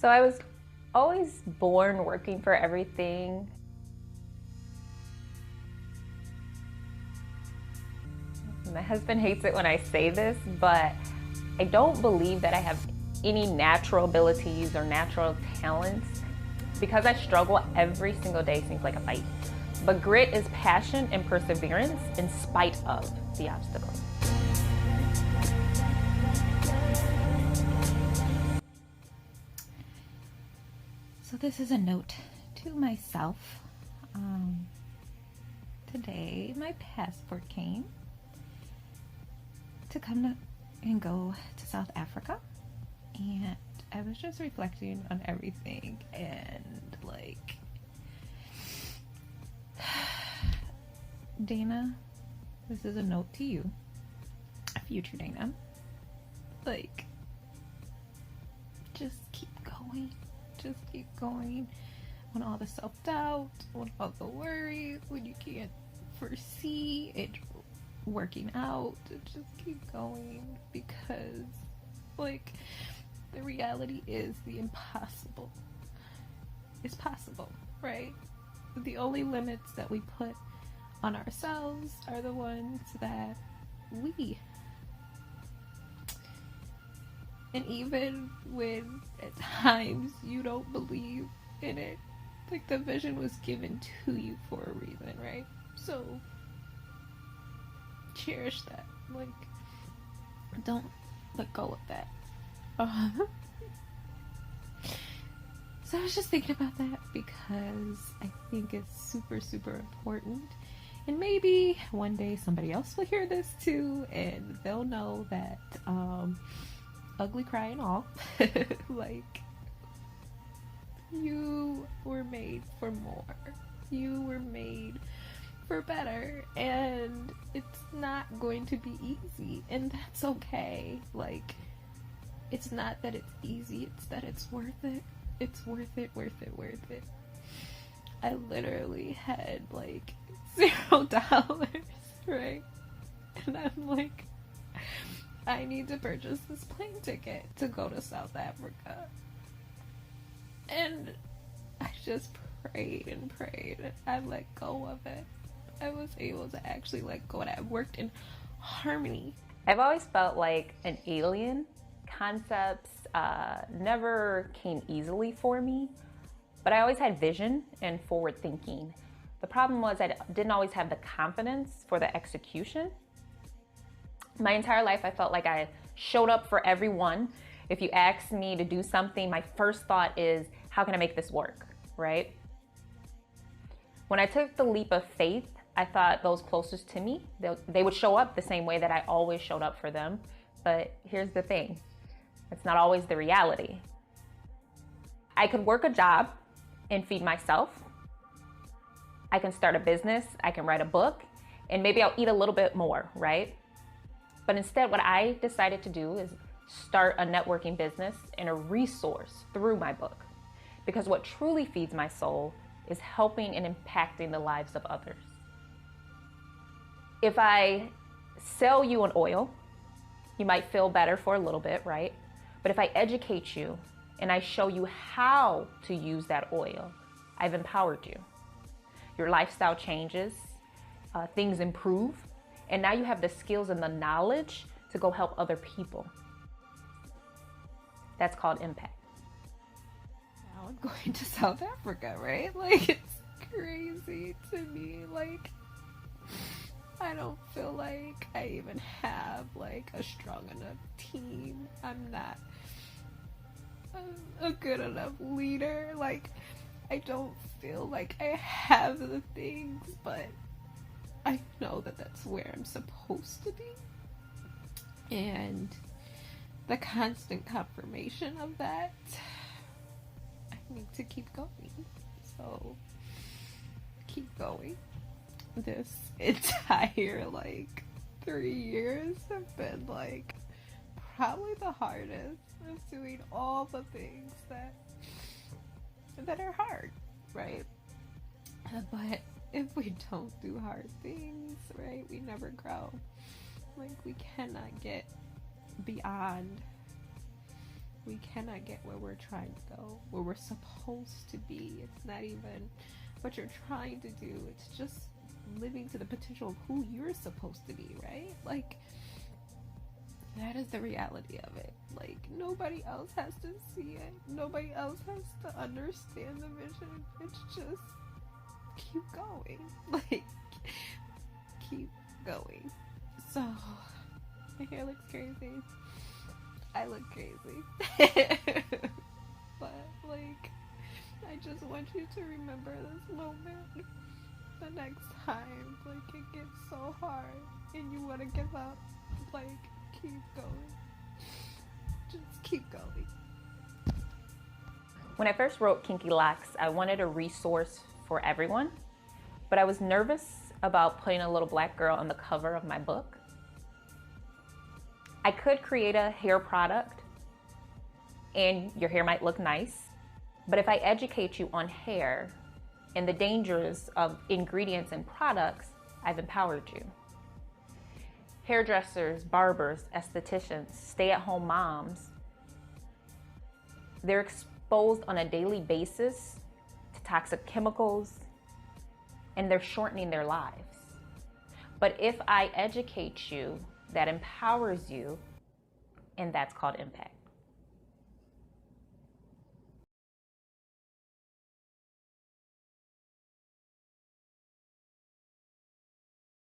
So I was always born working for everything. My husband hates it when I say this, but I don't believe that I have any natural abilities or natural talents. Because I struggle every single day seems like a fight. But grit is passion and perseverance in spite of the obstacles. So this is a note to myself. Today my passport came to come and go to South Africa, and I was just reflecting on everything, and like, Dayna, this is a note to you, future Dayna. Like, just keep going. Just keep going. When all the self-doubt, when all the worry, when you can't foresee it working out, just keep going, because like, the reality is the impossible is possible, right? The only limits that we put on ourselves are the ones that we, and even when at times you don't believe in it, like, the vision was given to you for a reason, right? So cherish that. Like, don't let go of that. So I was just thinking about that because I think it's super, super important. And maybe one day somebody else will hear this too, and they'll know that, ugly cry and all, like, you were made for more. You were made for better, and it's not going to be easy, and that's okay. Like, it's not that it's easy, it's that it's worth it. It's worth it, worth it, worth it. I literally had like $0, right? And I'm like, I need to purchase this plane ticket to go to South Africa. And I just prayed and prayed. I let go of it. I was able to actually let go, and I worked in harmony. I've always felt like an alien. Concepts never came easily for me, but I always had vision and forward thinking. The problem was I didn't always have the confidence for the execution. My entire life I felt like I showed up for everyone. If you ask me to do something, my first thought is, how can I make this work, right? When I took the leap of faith, I thought those closest to me, they would show up the same way that I always showed up for them. But here's the thing, it's not always the reality. I could work a job and feed myself. I can start a business, I can write a book, and maybe I'll eat a little bit more, right? But instead, what I decided to do is start a networking business and a resource through my book. Because what truly feeds my soul is helping and impacting the lives of others. If I sell you an oil, you might feel better for a little bit, right? But if I educate you and I show you how to use that oil, I've empowered you. Your lifestyle changes, things improve, and now you have the skills and the knowledge to go help other people. That's called impact. Now I'm going to South Africa, right? Like, it's crazy to me. Like, I don't feel like I even have like a strong enough team. I'm not a good enough leader. Like, I don't feel like I have the things, but I know that that's where I'm supposed to be. And the constant confirmation of that, I need to keep going. So, keep going. This entire like 3 years have been like probably the hardest of doing all the things that are hard, right? But if we don't do hard things, right, we never grow. Like, we cannot get beyond We cannot get where we're trying to go, where we're supposed to be. It's not even what you're trying to do. It's just living to the potential of who you're supposed to be, right? Like, that is the reality of it. Like, nobody else has to see it. Nobody else has to understand the vision. It's just keep going. Like, keep going. So, my hair looks crazy. I look crazy. But, like, I just want you to remember this moment. The next time, like, it gets so hard and you want to give up, like, keep going. Just keep going. When I first wrote Kinky Locks, I wanted a resource for everyone, but I was nervous about putting a little black girl on the cover of my book. I could create a hair product and your hair might look nice, but if I educate you on hair and the dangers of ingredients and products, I've empowered you. Hairdressers, barbers, estheticians, stay-at-home moms, they're exposed on a daily basis to toxic chemicals, and they're shortening their lives. But if I educate you, that empowers you, and that's called impact.